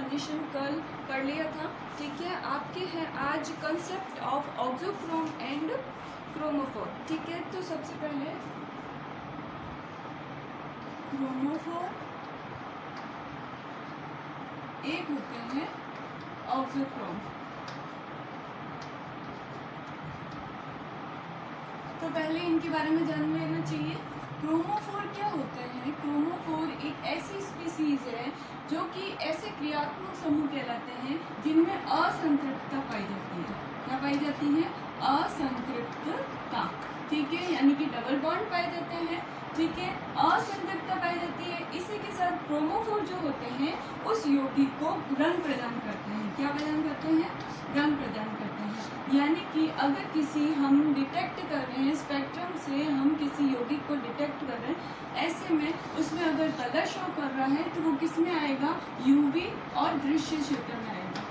Transition कल कर लिया था। ठीक है, आपके हैं आज concept of auxochrome and chromophore. ठीक है, तो सबसे पहले क्रोमोफोर एक होते हैं ऑक्सोक्रोम। तो पहले इनके बारे में जान लेना चाहिए। क्रोमोफोर क्या होते हैं? क्रोमोफोर एक ऐसी स्पीसीज है जो कि ऐसे क्रियात्मक समूह कहलाते हैं जिनमें असंतृप्तता पाई जाती है। क्या पाई जाती है? असंतृप्तता। ठीक है, यानी कि डबल बॉन्ड पाए जाते हैं। ठीक है, असंतृप्तता पाई जाती है। इसी के साथ क्रोमोफोर जो होते हैं उस यौगिक को रंग प्रदान करते हैं। क्या प्रदान करते हैं? रंग प्रदान करते हैं। यानी कि अगर किसी हम डिटेक्ट कर रहे हैं, स्पेक्ट्रम से हम किसी यौगिक को डिटेक्ट कर रहे हैं, ऐसे में उसमें अगर कलर शो कर रहा है तो वो किस में आएगा? यूवी और दृश्य क्षेत्र में आएगा।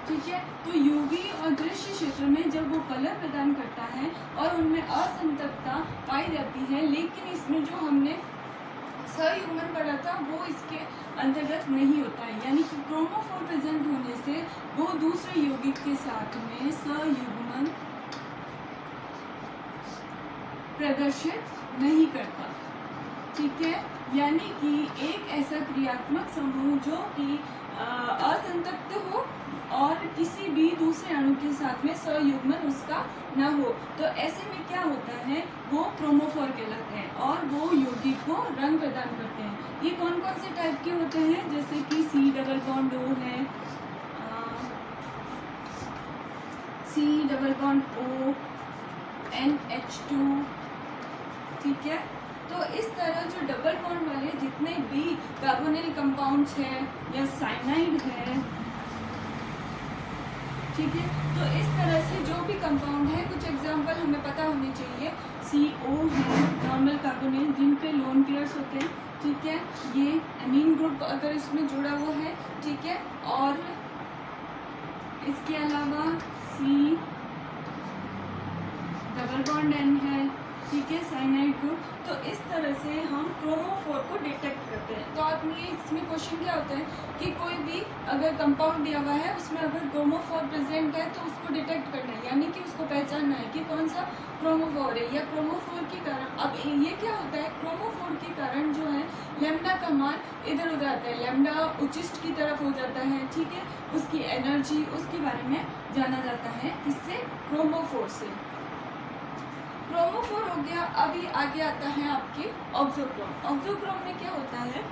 ठीक है, तो यूवी और दृश्य क्षेत्र में जब वो कलर प्रदान करता है और उनमें असंतृप्तता पाई जाती है, लेकिन इसमें जो हमने सयुग्मन पढ़ा था वो इसके अंतर्गत नहीं होता है। यानी कि क्रोमोफोर प्रेजेंट होने से वो दूसरे यौगिक के साथ में सयुग्मन प्रदर्शित नहीं करता। ठीक है, यानी कि एक ऐसा क्रियात्मक समूह जो कि असंतृप्त हो और किसी भी दूसरे अणु के साथ में सयुग्मन उसका न हो, तो ऐसे में क्या होता है? वो क्रोमोफोर कहलाते हैं और वो यौगिक को रंग प्रदान करते हैं। ये कौन कौन से टाइप के होते हैं? जैसे कि C डबल बॉन्ड O है, C double bond O, NH2। ठीक है, तो इस तरह जो डबल बॉन्ड वाले जितने भी कार्बोनिल कंपाउंड्स हैं या साइनाइड है, ठीक है, तो इस तरह से जो भी कंपाउंड है, कुछ एग्जांपल हमें पता होने चाहिए। CO है नॉर्मल कार्बोनिल जिन पे लोन पेयर्स होते हैं। ठीक है, ये एमीन ग्रुप अगर इसमें जुड़ा हुआ है। ठीक है, और इसके अलावा C डबल बॉन्ड N है। ठीक है, साइनाइड ग्रुप। तो इस तरह से हम क्रोमोफोर को डिटेक्ट करते हैं। तो आप ये इसमें क्वेश्चन क्या होता है कि कोई भी अगर कंपाउंड दिया हुआ है उसमें अगर क्रोमोफोर प्रेजेंट है तो उसको डिटेक्ट करना है, यानी कि उसको पहचानना है कि कौन सा क्रोमोफोर है या क्रोमोफोर के कारण। अब ये क्या होता है? क्रोमोफोर के कारण जो है लैम्डा का मान इधर उधर आता है, लैम्डा उच्चिष्ट की तरफ हो जाता है। ठीक है, उसकी एनर्जी उसके बारे में जाना जाता है। किससे? क्रोमोफोर से। क्रोमोफोर हो गया। अभी आगे आता है आपके ऑक्सोक्रोम। ऑक्सोक्रोम में क्या होता है?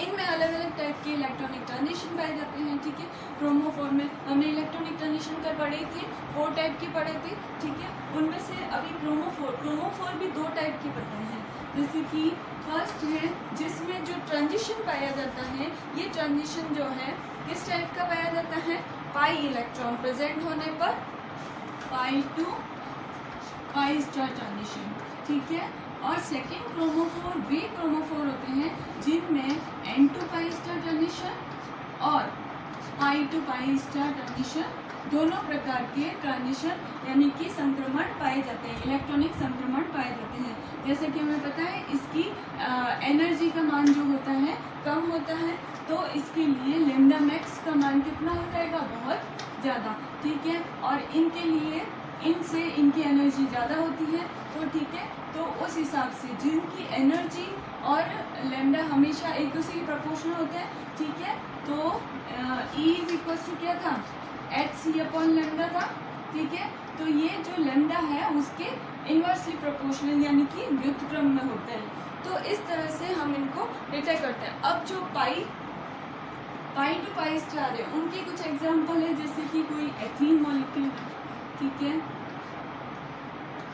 इनमें अलग अलग टाइप के इलेक्ट्रॉनिक ट्रांजिशन पाए जाते हैं। ठीक है, क्रोमोफोर में हमने इलेक्ट्रॉनिक ट्रांजिशन कर पढ़े थे, 4 टाइप के पढ़े थे। ठीक है, उनमें से अभी क्रोमोफोर भी 2 टाइप के पढ़े हैं। जैसे कि फर्स्ट है जिसमें जो ट्रांजिशन पाया जाता है, ये ट्रांजिशन जो है किस टाइप का पाया जाता है? पाई इलेक्ट्रॉन प्रेजेंट होने पर पाई टू पाई स्टार ट्रांजिशन। ठीक है, और सेकेंड क्रोमोफोर वे क्रोमोफोर होते हैं जिनमें N to pi star transition और pi to pi star transition दोनों प्रकार के ट्रांजिशन यानी कि संक्रमण पाए जाते हैं, इलेक्ट्रॉनिक संक्रमण पाए जाते हैं। जैसे कि हमें पता है इसकी एनर्जी का मान जो होता है कम होता है, तो इसके लिए लैम्डा मैक्स का मान कितना हो जाएगा? बहुत ज़्यादा। ठीक है, और इनके लिए इनसे इनकी एनर्जी ज़्यादा होती है। तो ठीक है, तो उस हिसाब से जिनकी एनर्जी और लैम्डा हमेशा एक दूसरे के प्रोपोर्शनल होते हैं। ठीक है, तो E इज इक्वल टू क्या था? HC अपॉन लैम्डा था। ठीक है, तो ये जो लैम्डा है उसके इन्वर्सली प्रोपोर्शनल यानी कि व्युत्क्रम में होता है। तो इस तरह से हम इनको डिटेक्ट करते हैं। अब जो पाई टू पाई स्टार है उनके कुछ एग्जांपल है, जैसे कि कोई एथलीन मॉलिक्यूल। ठीक है,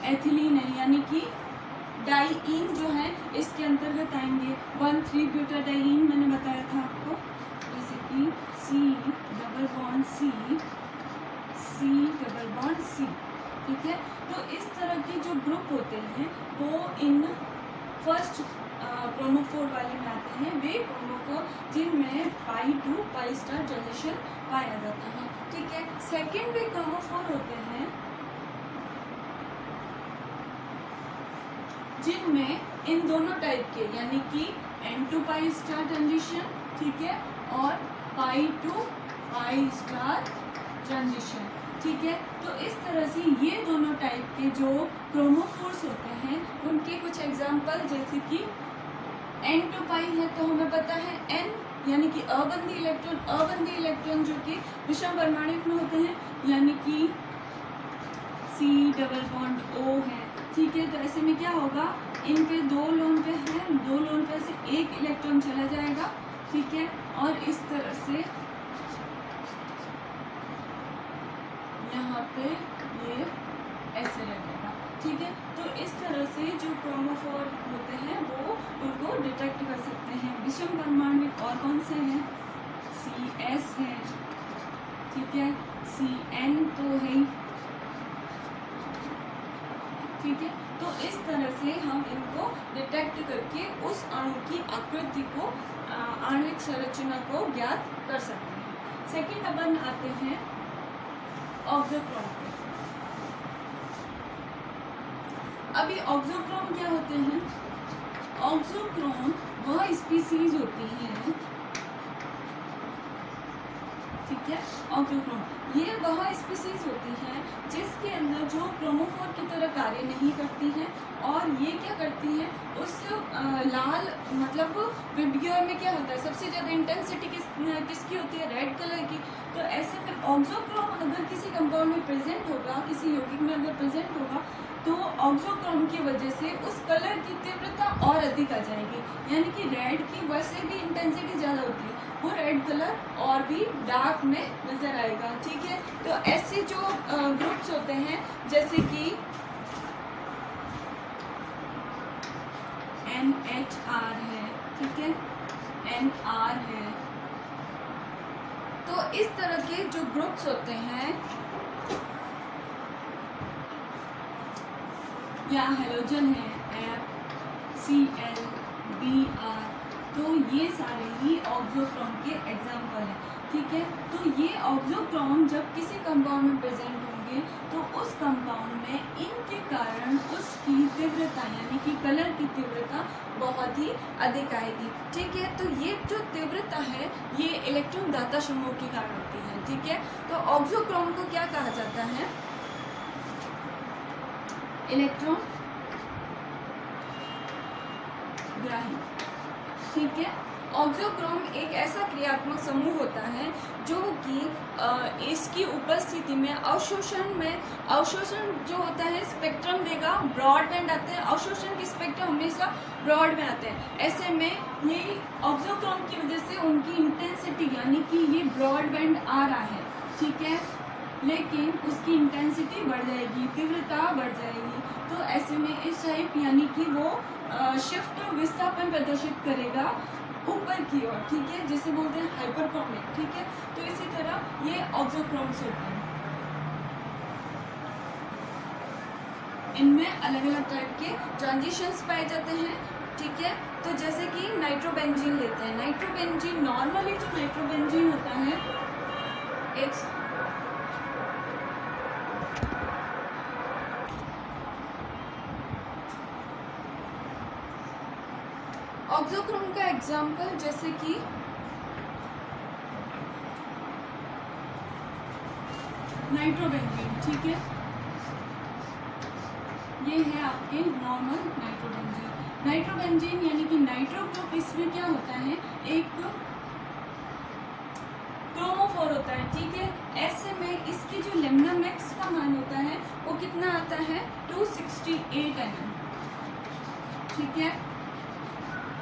एथिलीन है यानी कि डाइईन जो है इसके अंतर्गत आएंगे। 1,3-ब्यूटाडाइईन मैंने बताया था आपको। जैसे कि C double bond C double bond C। ठीक है, तो इस तरह के जो ग्रुप होते हैं वो इन फर्स्ट क्रोमोफोर वाले में आते हैं। वे क्रोमोफोर जिनमें पाई टू पाई स्टार ट्रांजिशन पाया जाता है। ठीक है, सेकेंड वे क्रोमोफोर होते हैं जिनमें इन दोनों टाइप के यानी कि n to pi star transition, ठीक है, और pi to pi star transition, ठीक है। तो इस तरह से ये दोनों टाइप के जो क्रोमोफोर्स होते हैं उनके कुछ एग्जाम्पल, जैसे कि n to pi है तो हमें पता है n यानी कि अबंधी इलेक्ट्रॉन जो कि विषम परमाणु में होते हैं, यानी कि C डबल बॉन्ड O है, ठीक है। तो ऐसे में क्या होगा, इन पे दो लोन पे है, दो लोन पे से एक इलेक्ट्रॉन चला जाएगा, ठीक है, और इस तरह से यहाँ पे ये ऐसे लगेगा, ठीक है। तो इस तरह से जो क्रोमोफोर होते हैं वो उनको डिटेक्ट कर सकते हैं। विषम परमाणु और कौन से हैं, CS है, ठीक है, CN तो है ही, ठीक है। तो इस तरह से हम इनको डिटेक्ट करके उस अणु की आकृति को, आणविक संरचना को ज्ञात कर सकते हैं। सेकंड अपन आते हैं ऑक्सोक्रोम पे। अभी ऑक्सोक्रोम क्या होते हैं, ऑक्सोक्रोम वह स्पीसीज होती हैं, ठीक है। ऑक्सोक्रोम ये वह स्पीसीज होती हैं जिसके अंदर जो क्रोमोफोर की तरह कार्य नहीं करती हैं, और ये क्या करती हैं, उस लाल मतलब विबग्योर में क्या होता है, सबसे ज़्यादा इंटेंसिटी किसकी होती है, रेड कलर की। तो ऐसे में ऑक्सोक्रोम अगर किसी कंपाउंड में प्रेजेंट होगा, किसी यौगिक में अगर प्रेजेंट होगा, तो ऑक्सोक्रोम की वजह से उस कलर की तीव्रता और अधिक आ जाएगी, यानी कि रेड की वैसे भी इंटेंसिटी ज़्यादा होती है, वो रेड कलर और भी डार्क में नजर आएगा, ठीक है। तो ऐसे जो ग्रुप्स होते हैं जैसे कि NHR है, ठीक है, NR है, तो इस तरह के जो ग्रुप्स होते हैं, या हेलोजन है FCl Br, तो ये सारे ही ऑक्सोक्रोम के एग्जाम्पल हैं, ठीक है। तो ये ऑक्सोक्रोम जब किसी कंपाउंड में प्रेजेंट होंगे तो उस कंपाउंड में इनके कारण उसकी तीव्रता यानी कि कलर की तीव्रता बहुत ही अधिक आएगी, ठीक है। तो ये जो तीव्रता है ये इलेक्ट्रॉन दाता समूह के कारण होती है, ठीक है। तो ऑक्सोक्रोम को क्या कहा जाता है, इलेक्ट्रॉन ग्राही, ठीक है। ऑक्सोक्रोम एक ऐसा क्रियात्मक समूह होता है जो कि इसकी उपस्थिति में अवशोषण जो होता है स्पेक्ट्रम देगा, ब्रॉड बैंड आते हैं, अवशोषण के स्पेक्ट्रम हमेशा ब्रॉड में आते हैं। ऐसे में ये ऑक्सोक्रोम की वजह से उनकी इंटेंसिटी यानी कि ये ब्रॉड बैंड आ रहा है, ठीक है, लेकिन उसकी इंटेंसिटी बढ़ जाएगी, तीव्रता बढ़ जाएगी। तो ऐसे में इस टाइप यानी कि वो शिफ्ट विस्थापन प्रदर्शित करेगा ऊपर की ओर, ठीक है, जिसे बोलते हैं हाइपरक्रोमिक, ठीक है। तो इसी तरह ये ऑक्सोक्रोम्स होते हैं, इनमें अलग अलग टाइप के ट्रांजिशंस पाए जाते हैं, ठीक है। तो जैसे कि नाइट्रोबेंजीन लेते हैं, नाइट्रोबेंजीन नॉर्मली जो नाइट्रोबेंजीन होता है एक ऑक्सोक्रोम का एग्जाम्पल जैसे कि नाइट्रोबेंजीन, ठीक है, ये है आपके नॉर्मल नाइट्रोबेंजीन। नाइट्रोबेंजीन यानी कि नाइट्रो ग्रुप, इसमें क्या होता है, एक क्रोमोफोर होता है, ठीक है। ऐसे में इसकी जो लेम्डा मैक्स का मान होता है वो कितना आता है, 268 nm, ठीक है।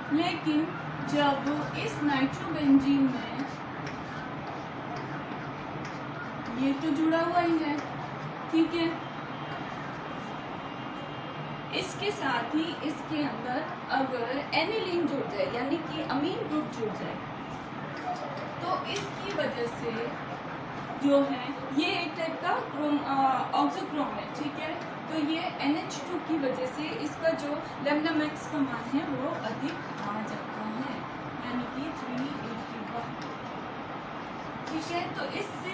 लेकिन जब इस नाइट्रोबेंजीन में ये तो जुड़ा हुआ ही है, ठीक है, इसके साथ ही इसके अंदर अगर एनिलीन जुड़ जाए यानी कि अमीन ग्रुप जुड़ जाए तो इसकी वजह से जो है ये एक टाइप का ऑक्सोक्रोम है, ठीक है। तो ये NH2 की वजह से इसका जो लेम्डा मैक्स का मान है वो अधिक आ जाता है, यानी कि 381। ठीक है। तो इससे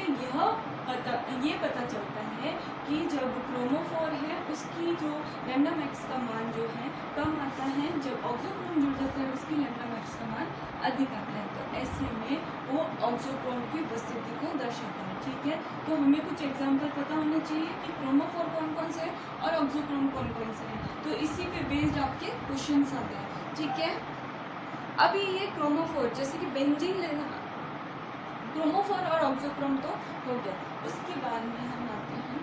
ये पता चलता है कि जब क्रोमोफोर है उसकी जो लैम्डा मैक्स का मान जो है कम आता है, जब ऑक्सोक्रोम जुड़ जाता है उसकी लैम्डा मैक्स का मान अधिक आता है। तो ऐसे में वो ऑक्सोक्रोम की उपस्थिति को दर्शाता है। ठीक है, तो हमें कुछ एग्जाम्पल पता होना चाहिए कि क्रोमोफोर कौन कौन से है और ऑक्सोक्रोम कौन कौन से है, तो इसी पे बेस्ड आपके क्वेश्चन आते हैं। ठीक है, अभी ये क्रोमोफोर जैसे कि बेंजीन लेना, क्रोमोफोर और ऑक्सोक्रोम तो हो गया। उसके बाद में हम आते हैं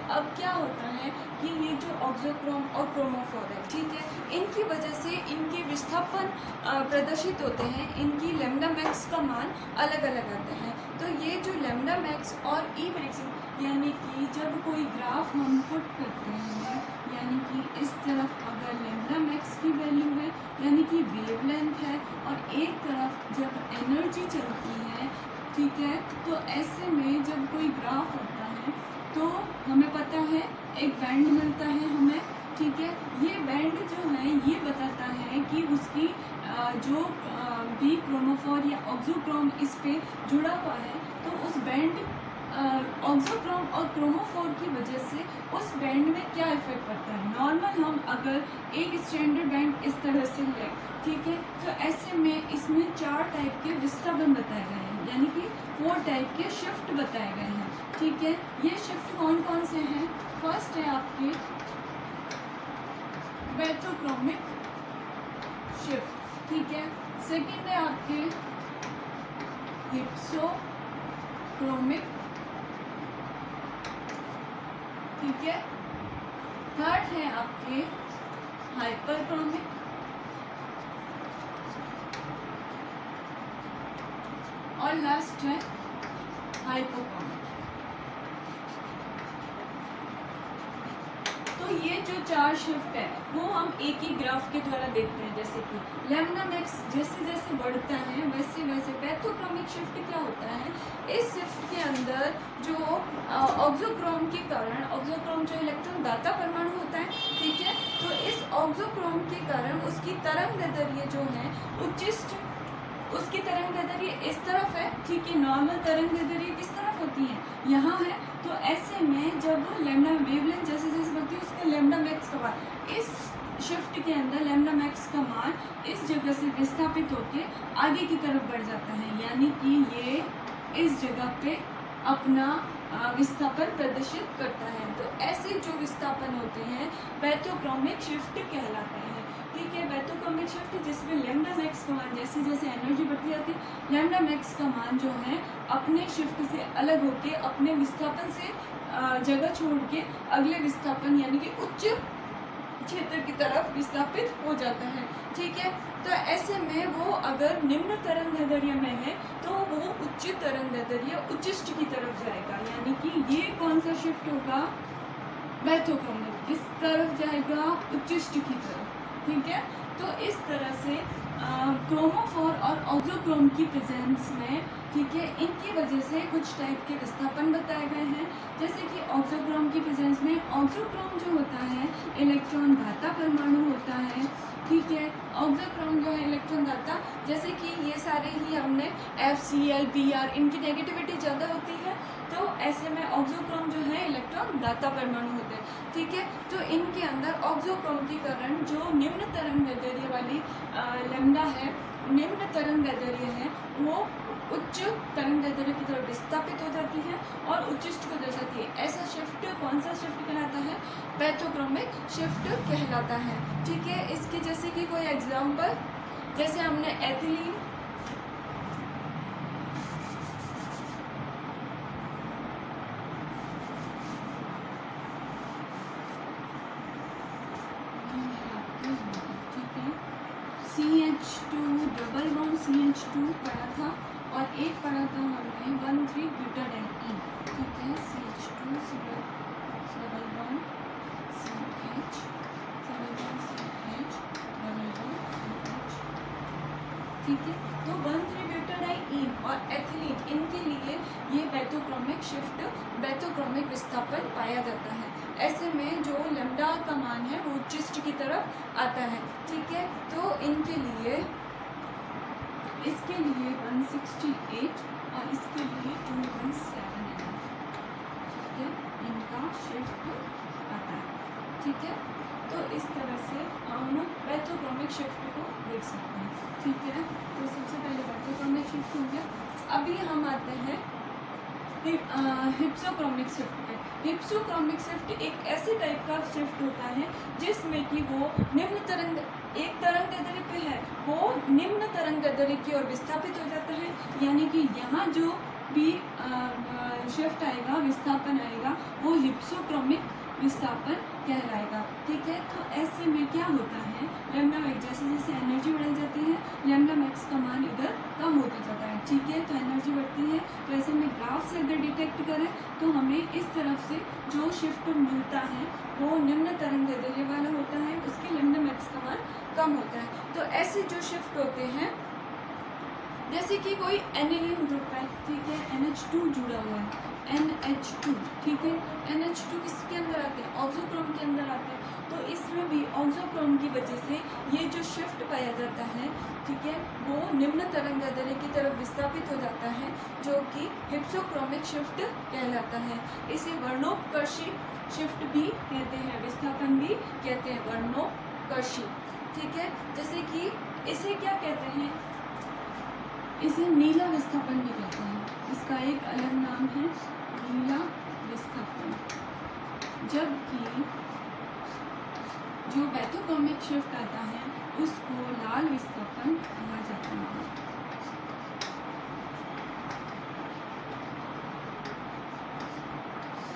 अब क्या होता है कि ये जो ऑक्सोक्रोम और क्रोमोफोर है, ठीक है, इनकी वजह से इनके विस्थापन प्रदर्शित होते हैं, इनकी लैम्डा मैक्स का मान अलग अलग आते हैं। तो ये जो लैम्डा मैक्स और ई मैक्स यानी कि जब कोई ग्राफ हम पुट करते हैं, यानी कि इस तरफ अगर लैम्डा मैक्स की वैल्यू है यानी कि वेवलेंथ है और एक तरफ जब एनर्जी चलती है, ठीक है, तो ऐसे में जब कोई ग्राफ होता है तो हमें पता है एक बैंड मिलता है हमें। ठीक है, ये बैंड जो है ये बताता है कि उसकी जो भी क्रोमोफोर या ऑक्सोक्रोम इस पे जुड़ा हुआ है, तो उस बैंड ऑक्सोक्रोम और क्रोमोफोर की वजह से उस बैंड में क्या इफेक्ट पड़ता है। नॉर्मल हम अगर एक स्टैंडर्ड बैंड इस तरह से लें, ठीक है, तो ऐसे में इसमें 4 टाइप के विस्थापन बताए गए हैं, यानी कि 4 टाइप के शिफ्ट बताए गए हैं। ठीक है, ये शिफ्ट कौन कौन से हैं? फर्स्ट है आपके बैथोक्रोमिक शिफ्ट, ठीक है, सेकंड है आपके हिप्सोक्रोमिक, ठीक है, थर्ड है आपके हाइपरक्रोमिक, और लास्ट है हाइपोक्रोमिक। तो ये जो 4 शिफ्ट है वो हम एक ही ग्राफ के द्वारा देखते हैं, जैसे कि लैम्डा मैक्स जैसे जैसे बढ़ता है वैसे वैसे पैथोक्रोमिक शिफ्ट क्या होता है, इस शिफ्ट के अंदर जो ऑक्सोक्रोम के कारण, ऑक्सोक्रोम जो इलेक्ट्रॉन दाता परमाणु होता है, ठीक है, तो इस ऑक्सोक्रोम के कारण उसकी तरंगदैर्ध्य जो है उच्चिष्ट, उसकी तरंगदैर्ध्य इस तरफ है, ठीक है, नॉर्मल तरंगदैर्ध्य किस तरफ होती है, यहाँ है। तो ऐसे में जब लैम्डा वेवलेंथ जैसे जैसे बढ़ती है उसका लैम्डा मैक्स का मान, इस शिफ्ट के अंदर लैम्डा मैक्स का मान इस जगह से विस्थापित होकर आगे की तरफ बढ़ जाता है, यानी कि ये इस जगह पे अपना विस्थापन प्रदर्शित करता है। तो ऐसे जो विस्थापन होते हैं पैथोक्रोमिक शिफ्ट कहलाते हैं। ठीक है, पैथोक्रोमिक शिफ्ट जिसमें लैम्डा मैक्स का मान जैसे जैसे एनर्जी बढ़ती जाती है, लैम्डा मैक्स का मान जो है अपने शिफ्ट से अलग होके अपने विस्थापन से जगह छोड़ के अगले विस्थापन यानी कि उच्च क्षेत्र की तरफ विस्थापित हो जाता है। ठीक है, तो ऐसे में वो अगर निम्न तरंगदैर्ध्य में है तो वो उच्च तरंगदैर्ध्य उच्चिष्ट की तरफ जाएगा, यानी कि ये कौन सा शिफ्ट होगा, पैथोक्रोमिक, किस तरफ जाएगा, उच्चिष्ट की तरफ। ठीक है, तो इस तरह से क्रोमोफोर और ऑक्सोक्रोम की प्रेजेंस में, ठीक है, इनकी वजह से कुछ टाइप के विस्थापन बताए गए हैं। जैसे कि ऑक्सोक्रोम की प्रेजेंस में, ऑक्सोक्रोम जो होता है इलेक्ट्रॉन दाता परमाणु होता है। ठीक है, ऑक्सोक्रोम जो है इलेक्ट्रॉन दाता, जैसे कि ये सारे ही हमने FCl Br इनकी नेगेटिविटी ज़्यादा होती है, तो ऐसे में ऑक्सोक्रोम जो है इलेक्ट्रॉन दाता परमाणु होते हैं। ठीक है, तो इनके अंदर ऑक्सोक्रोम के कारण जो निम्न तरंगदैर्ध्य वाली लैम्डा है, निम्न तरंगदैर्ध्य है, वो उच्च तरंगदैर्ध्य की तरफ विस्थापित हो जाती है और उच्चिष्ट को दर्शाती है। ऐसा शिफ्ट कौन सा शिफ्ट कहलाता है, पैथोक्रोमिक शिफ्ट कहलाता है। ठीक है, इसके जैसे कि कोई एग्जाम्पल, जैसे हमने ethylene, CH2 double bond CH2 पढ़ा था और एक पढ़ा था हमने 1,3-ब्यूटाडाइन। ठीक है, CH2 double bond CH double bond CH double bond CH। ठीक है, तो 1,3-ब्यूटाडाइन और एथिलीन, इनके लिए ये पैथोक्रोमिक शिफ्ट बैथोक्रोमिक विस्थापन पाया जाता है। ऐसे में जो लैम्डा का मान है वो उच्चिष्ट की तरफ आता है। ठीक है, तो इनके लिए इसके लिए 168 और इसके लिए 217 है। ठीक है, इनका शिफ्ट आता है। ठीक है, तो इस तरह से हम बैथोक्रोमिक शिफ्ट को देख सकते हैं। ठीक है, तो सबसे पहले बैथोक्रोमिक शिफ्ट हो गया। अभी हम आते हैं हिप्सोक्रोमिक शिफ्ट पे। हिप्सोक्रोमिक शिफ्ट एक ऐसे टाइप का शिफ्ट होता है जिसमें कि वो निम्न तरंग, एक तरंग दैर्ध्य पे है, वो निम्न तरंग दैर्ध्य की ओर विस्थापित हो जाता है। यानी कि यहाँ जो भी शिफ्ट आएगा, विस्थापन आएगा, वो हिप्सोक्रोमिक विस्थापन कहलाएगा। ठीक है, तो ऐसे में क्या होता है, लैम्डा मैक्स जैसे जैसे एनर्जी बढ़ाई जाती है, लैम्डा मैक्स का मान इधर कम होता जाता है। ठीक है, तो एनर्जी बढ़ती है, तो ऐसे में ग्राफ से अगर डिटेक्ट करें तो हमें इस तरफ से जो शिफ्ट मिलता है वो निम्न तरंग दैर्ध्य वाला होता है, उसकी लैम्डा मैक्स का मान कम होता है। तो ऐसे जो शिफ्ट होते हैं, जैसे कि कोई एनिलीन ग्रुप है, ठीक है, NH2 जुड़ा हुआ है, NH2, ठीक है, NH2 किसके अंदर आते हैं, ऑक्सोक्रोम के अंदर आते हैं। तो इसमें भी ऑक्सोक्रोम की वजह से ये जो शिफ्ट पाया जाता है, ठीक है, वो निम्न तरंग दैर्ध्य की तरफ विस्थापित हो जाता है, जो कि हिप्सोक्रोमिक शिफ्ट कहलाता है। इसे वर्णोत्कर्षी शिफ्ट भी कहते हैं, विस्थापन भी कहते हैं, वर्णोत्कर्षी। ठीक है, जैसे कि इसे क्या कहते हैं, इसे नीला विस्थापन भी कहते हैं। इसका एक अलग नाम है नीला विस्थापन। जबकि जो बैथोक्रोमिक शिफ्ट आता है उसको लाल विस्थापन कहा जाता है।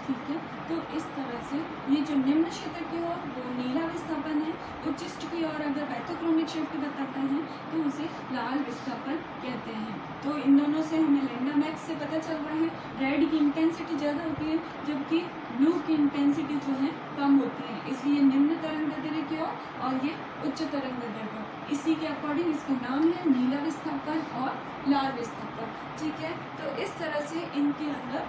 ठीक है, तो इस तरह से ये जो निम्न क्षेत्र की ओर वो नीला विस्थापन है, उच्चिष्ट की ओर अगर बैथोक्रोमिक शिफ्ट बताता है तो उसे लाल विस्थापन कहते हैं। तो इन दोनों से हमें लैम्डा मैक्स से पता चल रहा है, रेड की इंटेंसिटी ज़्यादा होती है जबकि ब्लू की इंटेंसिटी जो है कम होती है, इसलिए निम्न तरंग दैर्ध्य की ओर और ये उच्च तरंग दैर्ध्य की। इसी के अकॉर्डिंग इसका नाम है नीला विस्थापन और लाल विस्थापन। ठीक है, तो इस तरह से इनके अंदर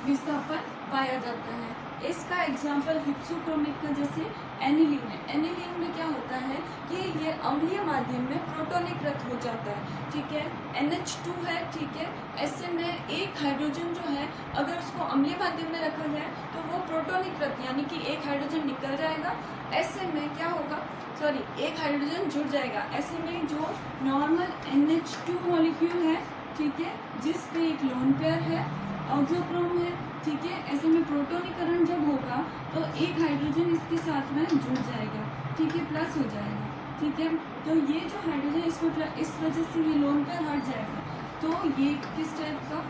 विस्थापन पाया जाता है। इसका एग्जाम्पल हिप्सोक्रोमिक का जैसे एनिलीन है। एनिलीन में क्या होता है कि ये अम्लीय माध्यम में प्रोटोनीकृत हो जाता है। ठीक है, NH2 है, ठीक है, ऐसे में एक हाइड्रोजन जो है अगर उसको अम्लीय माध्यम में रखा जाए तो वो प्रोटोनीकृत यानी कि एक हाइड्रोजन निकल जाएगा। ऐसे में क्या होगा, एक हाइड्रोजन जुड़ जाएगा। ऐसे में जो नॉर्मल NH2 मॉलिक्यूल है, ठीक है, जिस पे एक लोन पेयर है, ऑक्सोक्रोम है, ठीक है, ऐसे में प्रोटोनीकरण जब होगा तो एक हाइड्रोजन इसके साथ में जुड़ जाएगा, ठीक है, प्लस हो जाएगा। ठीक है, तो ये जो हाइड्रोजन इसमें इस वजह से ये लोन पेयर हट जाएगा, तो ये किस टाइप का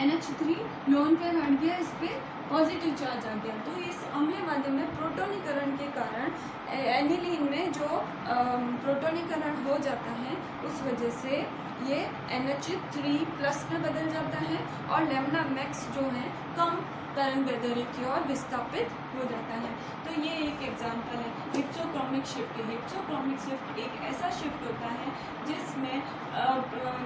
NH3 लोन पेयर हट गया, इस पे पॉजिटिव चार्ज आ गया। तो इस अम्लीय माध्यम में प्रोटोनीकरण के कारण एनिलीन में जो प्रोटोनीकरण हो जाता है उस वजह से ये NH3+ में बदल जाता है और लैम्डा मैक्स जो है कम तरंग दैर्ध्य की ओर विस्थापित हो जाता है। तो ये एक एग्जांपल है हिप्सोक्रोमिक शिफ्ट। हिप्सोक्रोमिक शिफ्ट एक ऐसा शिफ्ट होता है जिसमें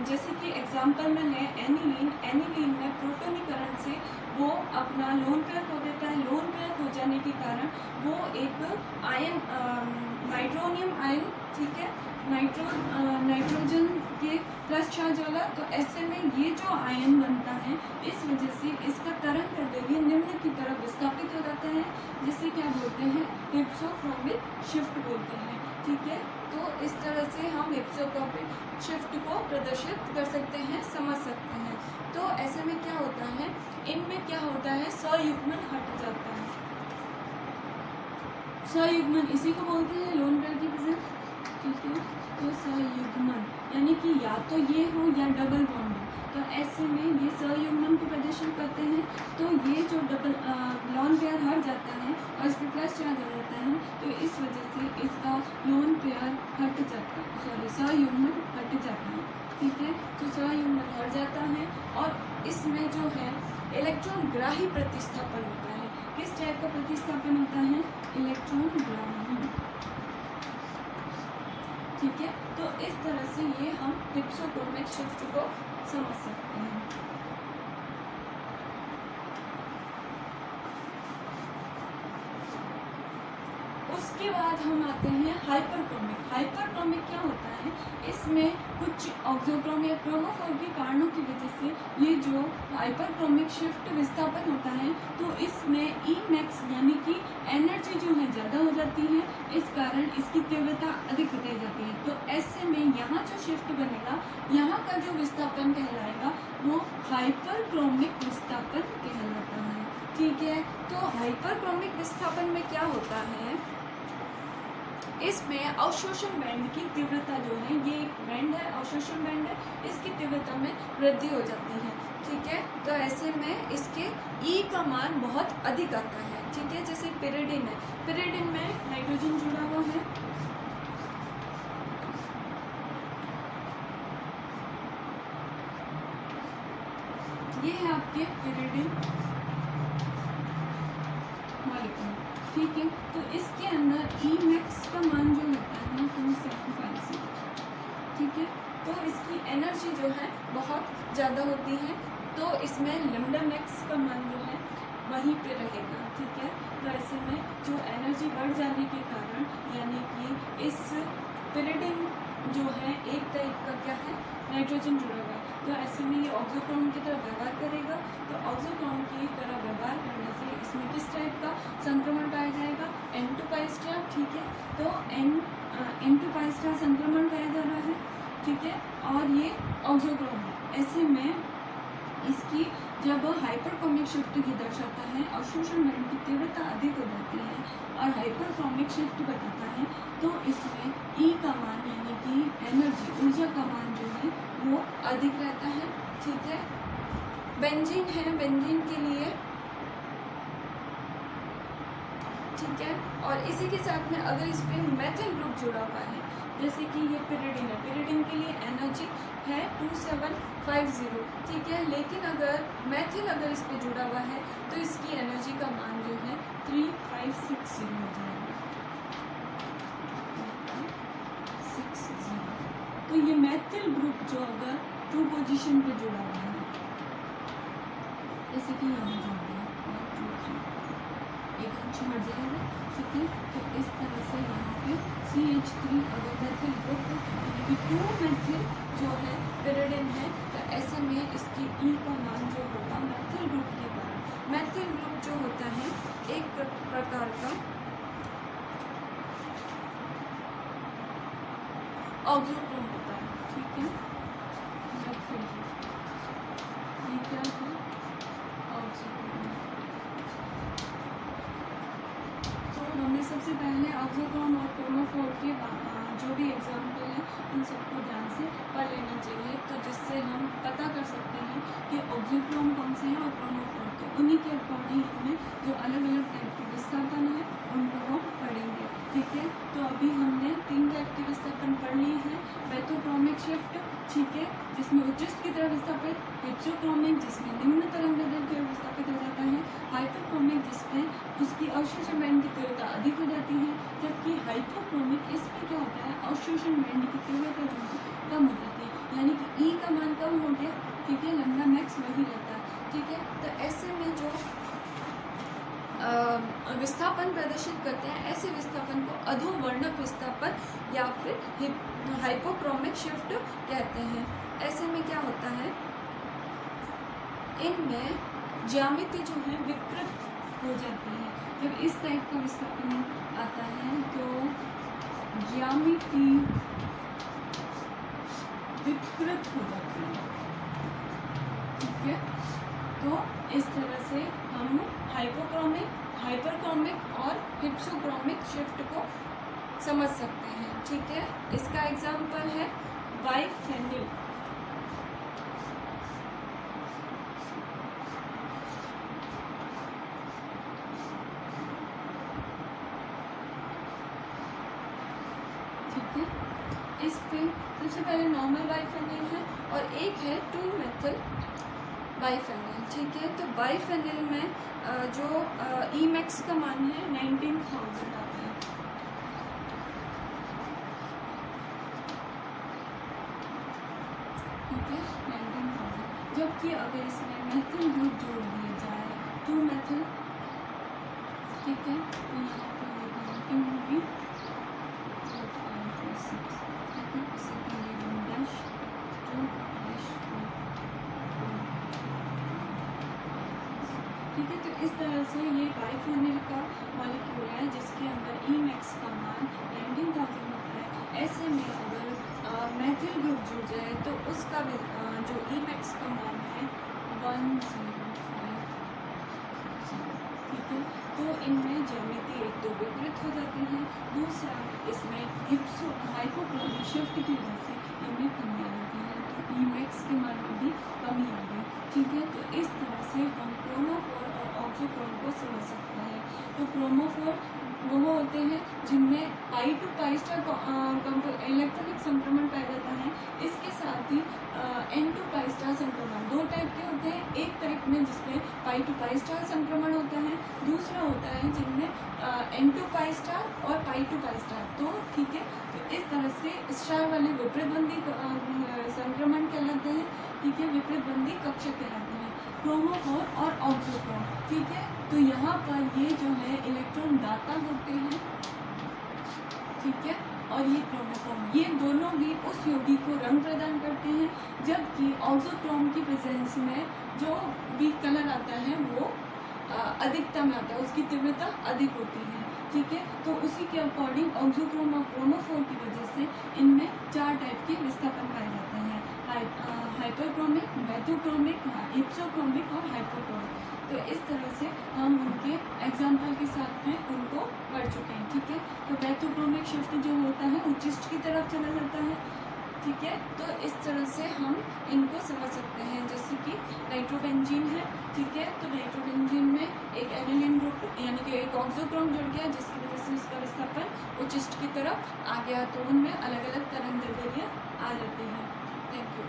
जैसे कि एग्जांपल में है एनिलीन। एनिलीन में प्रोटोनीकरण से वो अपना लोन पेयर खो देता है। लोन पेयर हो जाने के कारण वो एक आयन, नाइट्रोनियम आयन, ठीक है, नाइट्रोजन के प्लस चार्ज वाला, तो ऐसे में ये जो आयन बनता है इस वजह से इसका तरंग दैर्ध्य निम्न की तरफ विस्थापित हो जाता है, जिसे क्या बोलते हैं, हिप्सोक्रोमिक शिफ्ट बोलते हैं। ठीक है, तो इस तरह से हम हिप्सोक्रोमिक शिफ्ट को प्रदर्शित कर सकते हैं, समझ सकते हैं। तो ऐसे में क्या होता है, इनमें क्या होता है, सयुग्मन हट जाता है। सयुग्मन इसी को बोलते हैं लोन पेयर की प्रेजेंस। ठीक है, तो सयुग्मन यानी कि या तो ये हो या डबल बॉन्ड हो, तो ऐसे में ये सयुग्मन को प्रदर्शन करते हैं। तो ये जो डबल लोन पेयर हट जाता है और इस पर प्लस चार्ज आ जाता है, तो इस वजह से इसका लोन पेयर हट जाता है, सयुग्मन हट जाता है। ठीक है, तो सयुग्मन हट जाता है और इसमें जो है इलेक्ट्रॉन ग्राही प्रतिस्थापन होता है। किस टाइप का प्रतिस्थापन होता है, इलेक्ट्रॉन ग्राही। ठीक है, तो इस तरह से ये हम हिप्सोक्रोमिक शिफ्ट को समझ सकते हैं। इसके बाद हम आते हैं हाइपरक्रोमिक। हाइपरक्रोमिक क्या होता है, इसमें कुछ ऑक्सोक्रोम या क्रोमोफोर के कारणों की वजह से ये जो हाइपरक्रोमिक शिफ्ट विस्थापन होता है तो इसमें ई मैक्स यानी कि एनर्जी जो है ज़्यादा हो जाती है, इस कारण इसकी तीव्रता अधिक बताई जाती है। तो ऐसे में यहाँ जो शिफ्ट बनेगा, यहाँ का जो विस्थापन कहलाएगा वो हाइपरक्रोमिक विस्थापन कहलाता है। ठीक है, तो हाइपरक्रोमिक विस्थापन में क्या होता है, इसमें अवशोषण बैंड की तीव्रता जो है, ये एक बैंड है, अवशोषण बैंड है, इसकी तीव्रता में वृद्धि हो जाती है। ठीक है, तो ऐसे में इसके ई का मान बहुत अधिक आता है। ठीक है, जैसे पिरिडिन है, पिरिडिन में नाइट्रोजन जुड़ा हुआ है, ये है आपके पिरिडिन मॉलिक्यूल। ठीक है, तो इसके अंदर ई मैक्स का मान जो होता है ना 275। ठीक है, तो इसकी एनर्जी जो है बहुत ज़्यादा होती है, तो इसमें लैम्डा मैक्स का मान जो है वहीं पे रहेगा। ठीक है, तो ऐसे में जो एनर्जी बढ़ जाने के कारण यानी कि इस पिरिडिन जो है एक टाइप का क्या है, नाइट्रोजन जुड़ा हुआ है, तो ऐसे में ये ऑक्सोक्रोम की तरह व्यवहार करेगा। तो ऑक्सोक्रोम की तरह व्यवहार करने से इसमें किस टाइप का संक्रमण पाया जाएगा, N2 पाइस्टा। ठीक है, तो N2 पाइस्टा संक्रमण पाया जा रहा है। ठीक है, और ये ऑक्सोक्रोम है। ऐसे में इसकी जब हाइपरक्रोमिक शिफ्ट की दर्शाता है, अवशोषण बैंड की तीव्रता अधिक हो जाती है और हाइपरक्रोमिक शिफ्ट बताता है, तो इसमें ई का मान यानी कि एनर्जी, ऊर्जा का मान जो है वो अधिक रहता है। ठीक है, बेंजीन है, बेंजीन के लिए ठीक है, और इसी के साथ में अगर इस पर मेथिल ग्रुप जुड़ा हुआ है, जैसे कि ये पिरिडिन है, पिरिडिन के लिए एनर्जी है 2750। ठीक है, लेकिन अगर मेथिल अगर इस पर जुड़ा हुआ है तो इसकी एनर्जी का मान जो है 3560 हो जाएगा। 60। तो ये मेथिल ग्रुप जो अगर 2 पोजीशन पे जुड़ा हुआ है, जैसे कि यहाँ जुड़ गया, एक अंश हट जाएगा। ठीक है, तो इस तरह से यहाँ पे CH3 अगर मेथिल ग्रुप यानी कि 2 मेथिल जो है पिरिडिन है, तो ऐसे में इसकी ई का मान जो होगा मेथिल ग्रुप के कारण, मेथिल ग्रुप जो होता है एक प्रकार का ऑक्सोक्रोम होता है। ठीक है, मेथिल ग्रुप ये क्या है, ऑक्सोक्रोम। तो हमने सबसे पहले ऑक्सोक्रोम और क्रोमोफोर के जो भी एग्जाम्पल है उन सबको ध्यान से पढ़ लेना चाहिए, तो जिससे हम पता कर सकते हैं कि ऑक्सोक्रोम कौन से हैं और क्रोमोफोर। तो उन्हीं के अकॉर्डिंग हमें जो अलग अलग टाइप के विस्थापन है उनको वो पढ़ेंगे। ठीक है, तो अभी हमने 3 टाइप के विस्थापन पढ़ लिए हैं। मेथोक्रोमिक शिफ्ट, ठीक है, जिसमें उच्चिष्ट की तरह विस्थापित, हिप्सोक्रोमिक जिसमें निम्न तरंगदैर्घ्य की ओर विस्थापित हो जाता है, हाइपरक्रोमिक जिसमें उसकी अवशोषण बैंड की तीव्रता अधिक हो जाती है, जबकि हाइपोक्रोमिक इसमें क्या होता है, अवशोषण बैंड की तीव्रता जो है कम हो जाती है, यानी कि ई का मान कम हो गया। ठीक है, लैम्डा मैक्स वही रहता है। ठीक है, तो ऐसे में जो विस्थापन प्रदर्शित करते हैं, ऐसे विस्थापन को अधोवर्णक विस्थापन या फिर हाइपोक्रोमिक शिफ्ट कहते हैं। ऐसे में क्या होता है, इनमें ज्यामिति जो है विकृत हो जाती है। जब इस टाइप का विस्थापन आता है तो ज्यामिति विकृत हो जाती है। ठीक है, तो इस तरह से हम हाइपोक्रोमिक, हाइपरक्रोमिक और हिप्सोक्रोमिक शिफ्ट को समझ सकते हैं। ठीक है, इसका एग्जाम्पल है बाइफेनिल। ठीक है, इस पे सबसे पहले नॉर्मल बाइफेनिल है और एक है 2-मेथिल बाइफेनिल। ठीक है, तो बाइफेनिल में जो ई मैक्स का मान है 19,000 आता है। ठीक है, 19,000। जबकि अगर इसमें मेथिल ग्रुप जोड़ दिया जाए 2-मेथिल, ठीक है, तो यहाँ पर सेकंड होगी 4 5 6, सेकंड ये 1 डैश 2 डैश 2 ठीक है। तो इस तरह से ये बाइफेनिल का मॉलिक्यूल है जिसके अंदर ईमैक्स का मान 19,000 होता है। ऐसे में अगर मैथिल ग्रुप जुड़ जाए तो उसका भी जो ईमैक्स का मान है 105, ठीक है। तो इनमें ज्यामिति एक तो विपरीत हो जाती है, दूसरा इसमें हिप्सो हाइपोक्रोमिक शिफ्ट की वजह से इनमें कमी आ जाती है, तो ईमैक्स के मान में भी कमी आ गई, ठीक है। तो इस तरह से हम क्रोमोफोर और ऑक्सोक्रोम को समझ सकते हैं। तो क्रोमोफोर वो होते हैं जिनमें पाई टू पाई स्टार इलेक्ट्रॉनिक संक्रमण पाया जाता है। इसके साथ ही एन टू पाई स्टार संक्रमण दो टाइप के होते हैं। एक टाइप में जिसमें पाई टू पाई स्टार संक्रमण होता है, दूसरा होता है जिनमें एन टू पाई स्टार और पाई टू पाई स्टार, तो ठीक है। तो इस तरह से स्टार वाले विपरीतबंधी संक्रमण कहलाते हैं, ठीक है, विपरीतबंधी कक्षक कहलाते हैं, क्रोमोफोर और ऑक्सोक्रोम, ठीक है। तो यहाँ पर ये जो है इलेक्ट्रॉन दाता होते हैं, ठीक है, और ये क्रोमोफोर, ये दोनों भी उस यौगिक को रंग प्रदान करते हैं, जबकि ऑक्सोक्रोम की प्रेजेंस में जो भी कलर आता है वो अधिकता में आता है, उसकी तीव्रता अधिक होती है, ठीक है। तो उसी के अकॉर्डिंग ऑक्सोक्रोम और क्रोमोफोर की वजह से इनमें 4 टाइप के विस्थापन पाए जाते हैं, हाइपरक्रोमिक, मैथोक्रोमिक, हिप्सोक्रोमिक और हाइपोक्रोमिक। तो इस तरह से हम उनके एग्जाम्पल के साथ में उनको पढ़ चुके हैं, ठीक है। तो मैथोक्रोमिक शिफ्ट जो होता है उच्चिष्ट की तरफ चला जाता है, ठीक है। तो इस तरह से हम इनको समझ सकते हैं, जैसे कि नाइट्रोबेंजीन है, ठीक है। तो नाइट्रोबेंजीन में एक एनिलीन ग्रुप यानी कि एक ऑक्सोक्रोम जुड़ गया, जिसकी वजह से उसका विस्थापन उच्चिष्ट की तरफ आ गया, तो उनमें अलग अलग तरंग दैर्ध्य आ जाती है। Thank you.